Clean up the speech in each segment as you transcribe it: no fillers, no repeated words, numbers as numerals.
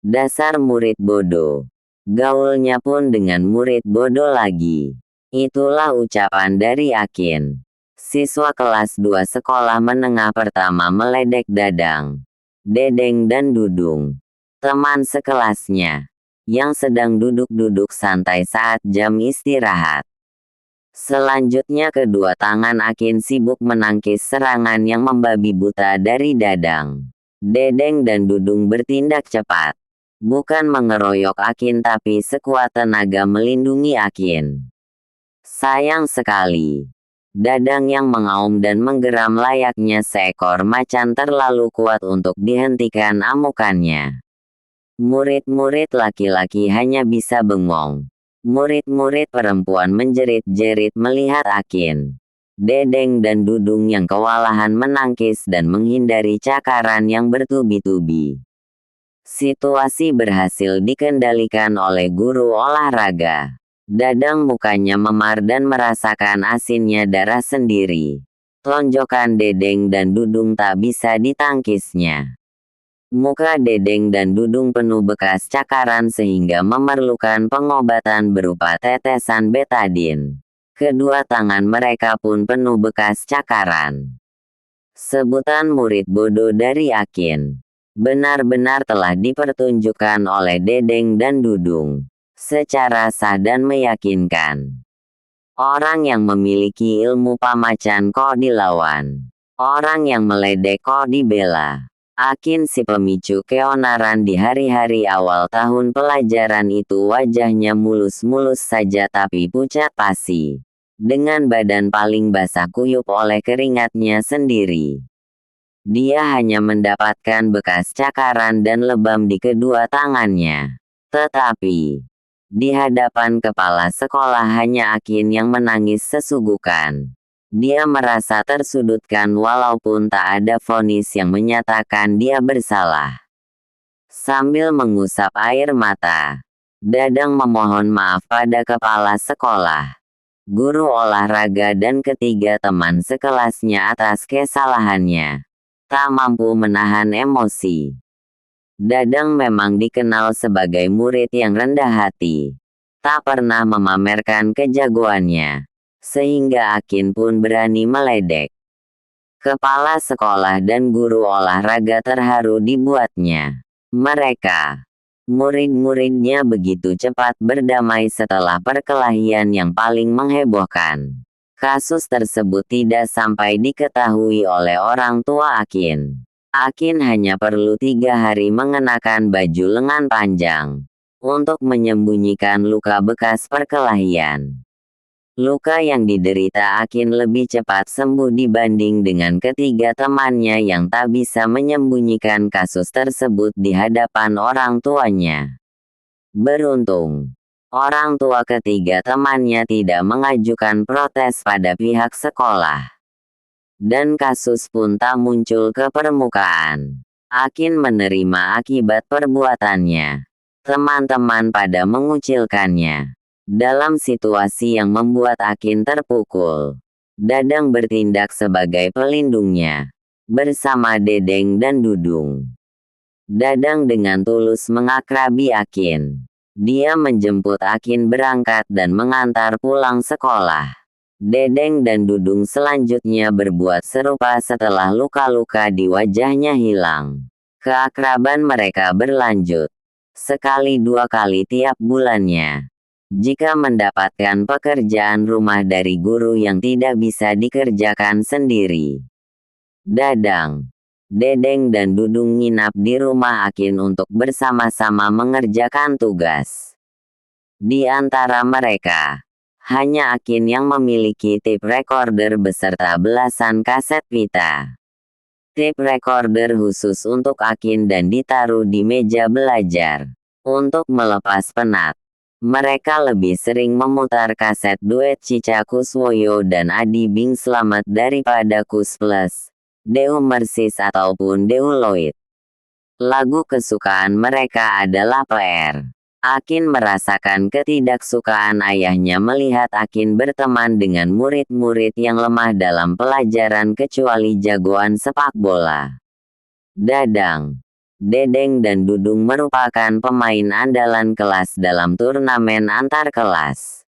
Dasar murid bodoh. Gaulnya pun dengan murid bodoh lagi. Itulah ucapan dari Akin. Siswa kelas 2 sekolah menengah pertama meledek Dadang, Dedeng dan Dudung, teman sekelasnya, yang sedang duduk-duduk santai saat jam istirahat. Selanjutnya kedua tangan Akin sibuk menangkis serangan yang membabi buta dari Dadang, Dedeng dan Dudung bertindak cepat. Bukan mengeroyok Akin tapi sekuat tenaga melindungi Akin. Sayang sekali. Dadang yang mengaum dan menggeram layaknya seekor macan terlalu kuat untuk dihentikan amukannya. Murid-murid laki-laki hanya bisa bengong. Murid-murid perempuan menjerit-jerit melihat Akin, Dedeng dan Dudung yang kewalahan menangkis dan menghindari cakaran yang bertubi-tubi. Situasi berhasil dikendalikan oleh guru olahraga. Dadang mukanya memar dan merasakan asinnya darah sendiri. Tonjokan Dedeng dan Dudung tak bisa ditangkisnya. Muka Dedeng dan Dudung penuh bekas cakaran sehingga memerlukan pengobatan berupa tetesan betadin. Kedua tangan mereka pun penuh bekas cakaran. Sebutan murid bodoh dari Akin benar-benar telah dipertunjukkan oleh Dedeng dan Dudung secara sah dan meyakinkan. Orang yang memiliki ilmu pamacan kok dilawan. Orang yang meledek kok dibela. Akin si pemicu keonaran di hari-hari awal tahun pelajaran itu wajahnya mulus-mulus saja tapi pucat pasi. Dengan badan paling basah kuyup oleh keringatnya sendiri. Dia hanya mendapatkan bekas cakaran dan lebam di kedua tangannya. Tetapi, di hadapan kepala sekolah hanya Akin yang menangis sesungguhkan. Dia merasa tersudutkan walaupun tak ada vonis yang menyatakan dia bersalah. Sambil mengusap air mata, Dadang memohon maaf pada kepala sekolah, guru olahraga dan ketiga teman sekelasnya atas kesalahannya. Tak mampu menahan emosi. Dadang memang dikenal sebagai murid yang rendah hati. Tak pernah memamerkan kejagoannya. Sehingga Akin pun berani meledek. Kepala sekolah dan guru olahraga terharu dibuatnya. Mereka, murid-muridnya begitu cepat berdamai setelah perkelahian yang paling menghebohkan. Kasus tersebut tidak sampai diketahui oleh orang tua Akin. Akin hanya perlu 3 hari mengenakan baju lengan panjang untuk menyembunyikan luka bekas perkelahian. Luka yang diderita Akin lebih cepat sembuh dibanding dengan ketiga temannya yang tak bisa menyembunyikan kasus tersebut di hadapan orang tuanya. Beruntung, orang tua ketiga temannya tidak mengajukan protes pada pihak sekolah. Dan kasus pun tak muncul ke permukaan. Akin menerima akibat perbuatannya. Teman-teman pada mengucilkannya. Dalam situasi yang membuat Akin terpukul, Dadang bertindak sebagai pelindungnya, bersama Dedeng dan Dudung. Dadang dengan tulus mengakrabi Akin. Dia menjemput Akin berangkat dan mengantar pulang sekolah. Dedeng dan Dudung selanjutnya berbuat serupa setelah luka-luka di wajahnya hilang. Keakraban mereka berlanjut. Sekali 2 kali tiap bulannya. Jika mendapatkan pekerjaan rumah dari guru yang tidak bisa dikerjakan sendiri. Dadang, Dedeng dan Dudung nginap di rumah Akin untuk bersama-sama mengerjakan tugas. Di antara mereka, hanya Akin yang memiliki tape recorder beserta belasan kaset pita. Tape recorder khusus untuk Akin dan ditaruh di meja belajar. Untuk melepas penat, mereka lebih sering memutar kaset duet Cica Kuswoyo dan Adi Bing Slamet daripada Kus Plus, Deu Mersis ataupun Deu Lloyd. Lagu kesukaan mereka adalah PR. Akin merasakan ketidaksukaan ayahnya melihat Akin berteman dengan murid-murid yang lemah dalam pelajaran kecuali jagoan sepak bola. Dadang, Dedeng dan Dudung merupakan pemain andalan kelas dalam turnamen antar kelas.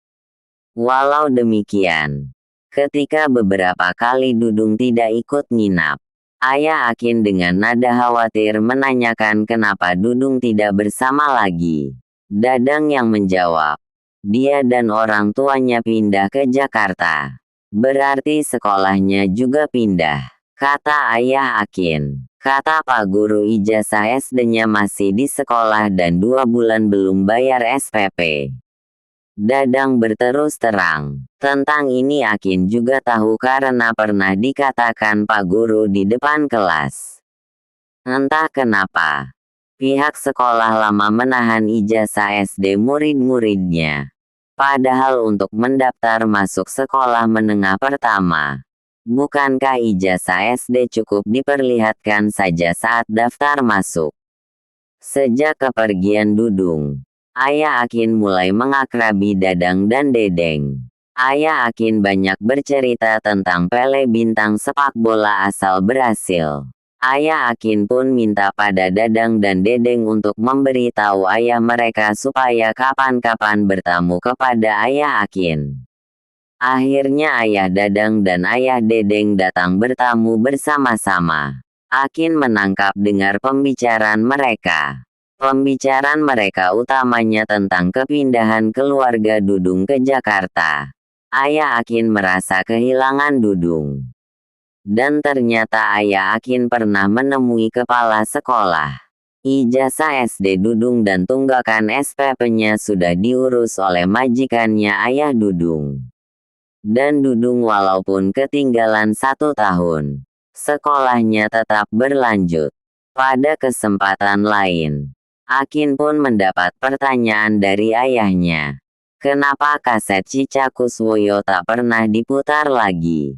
Walau demikian, ketika beberapa kali Dudung tidak ikut nginap, Ayah Akin dengan nada khawatir menanyakan kenapa Dudung tidak bersama lagi. Dadang yang menjawab, dia dan orang tuanya pindah ke Jakarta. Berarti sekolahnya juga pindah, kata Ayah Akin. Kata Pak Guru, ijazah SD-nya masih di sekolah dan 2 bulan belum bayar SPP. Dadang berterus terang. Tentang ini Akin juga tahu karena pernah dikatakan Pak Guru di depan kelas. Entah kenapa, pihak sekolah lama menahan ijazah SD murid-muridnya. Padahal untuk mendaftar masuk sekolah menengah pertama, bukankah ijazah SD cukup diperlihatkan saja saat daftar masuk? Sejak kepergian Dudung, Ayah Akin mulai mengakrabi Dadang dan Dedeng. Ayah Akin banyak bercerita tentang Pele, bintang sepak bola asal Brasil. Ayah Akin pun minta pada Dadang dan Dedeng untuk memberitahu ayah mereka supaya kapan-kapan bertamu kepada Ayah Akin. Akhirnya Ayah Dadang dan Ayah Dedeng datang bertamu bersama-sama. Akin menangkap dengar pembicaraan mereka. Pembicaraan mereka utamanya tentang kepindahan keluarga Dudung ke Jakarta. Ayah Akin merasa kehilangan Dudung. Dan ternyata Ayah Akin pernah menemui kepala sekolah. Ijazah SD Dudung dan tunggakan SPP-nya sudah diurus oleh majikannya Ayah Dudung. Dan Dudung walaupun ketinggalan 1 tahun, sekolahnya tetap berlanjut. Pada kesempatan lain, Akin pun mendapat pertanyaan dari ayahnya. Kenapa kaset Cica Kuswoyo tak pernah diputar lagi?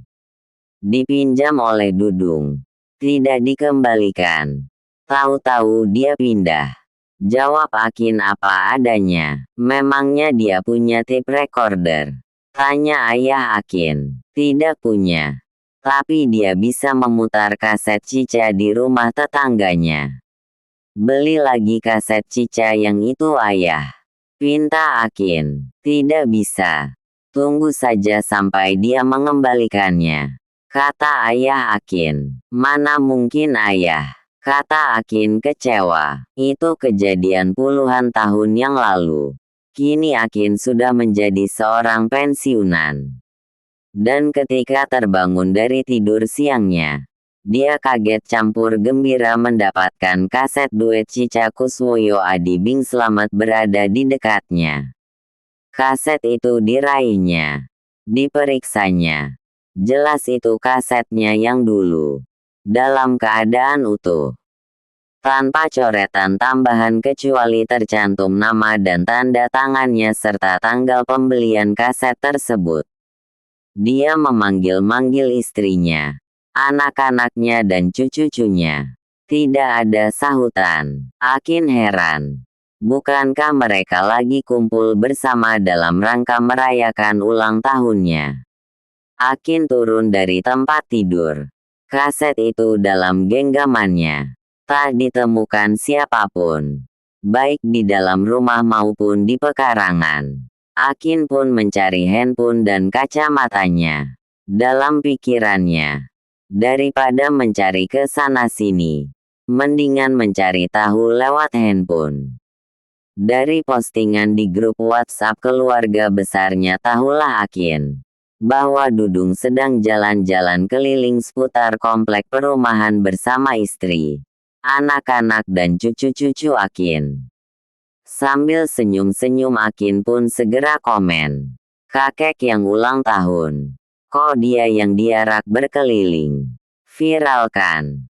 Dipinjam oleh Dudung, tidak dikembalikan. Tahu-tahu dia pindah. Jawab Akin apa adanya. Memangnya dia punya tape recorder? Tanya Ayah Akin. Tidak punya. Tapi dia bisa memutar kaset Cica di rumah tetangganya. Beli lagi kaset Cica yang itu ayah. Pinta Akin. Tidak bisa. Tunggu saja sampai dia mengembalikannya. Kata Ayah Akin. Mana mungkin ayah. Kata Akin kecewa. Itu kejadian puluhan tahun yang lalu. Kini Akin sudah menjadi seorang pensiunan. Dan ketika terbangun dari tidur siangnya, dia kaget campur gembira mendapatkan kaset duet Cica Kuswoyo Adi Bing Slamet berada di dekatnya. Kaset itu diraihnya. Diperiksanya. Jelas itu kasetnya yang dulu. Dalam keadaan utuh. Tanpa coretan tambahan kecuali tercantum nama dan tanda tangannya serta tanggal pembelian kaset tersebut. Dia memanggil-manggil istrinya, anak-anaknya dan cucu-cucunya. Tidak ada sahutan. Akin heran. Bukankah mereka lagi kumpul bersama dalam rangka merayakan ulang tahunnya? Akin turun dari tempat tidur. Kaset itu dalam genggamannya. Tak ditemukan siapapun. Baik di dalam rumah maupun di pekarangan. Akin pun mencari handphone dan kacamatanya. Dalam pikirannya, daripada mencari ke sana-sini, mendingan mencari tahu lewat handphone. Dari postingan di grup WhatsApp keluarga besarnya tahulah Akin bahwa Dudung sedang jalan-jalan keliling seputar komplek perumahan bersama istri, anak-anak dan cucu-cucu Akin. Sambil senyum-senyum Akin pun segera komen. Kakek yang ulang tahun. Kok dia yang diarak berkeliling? Viralkan.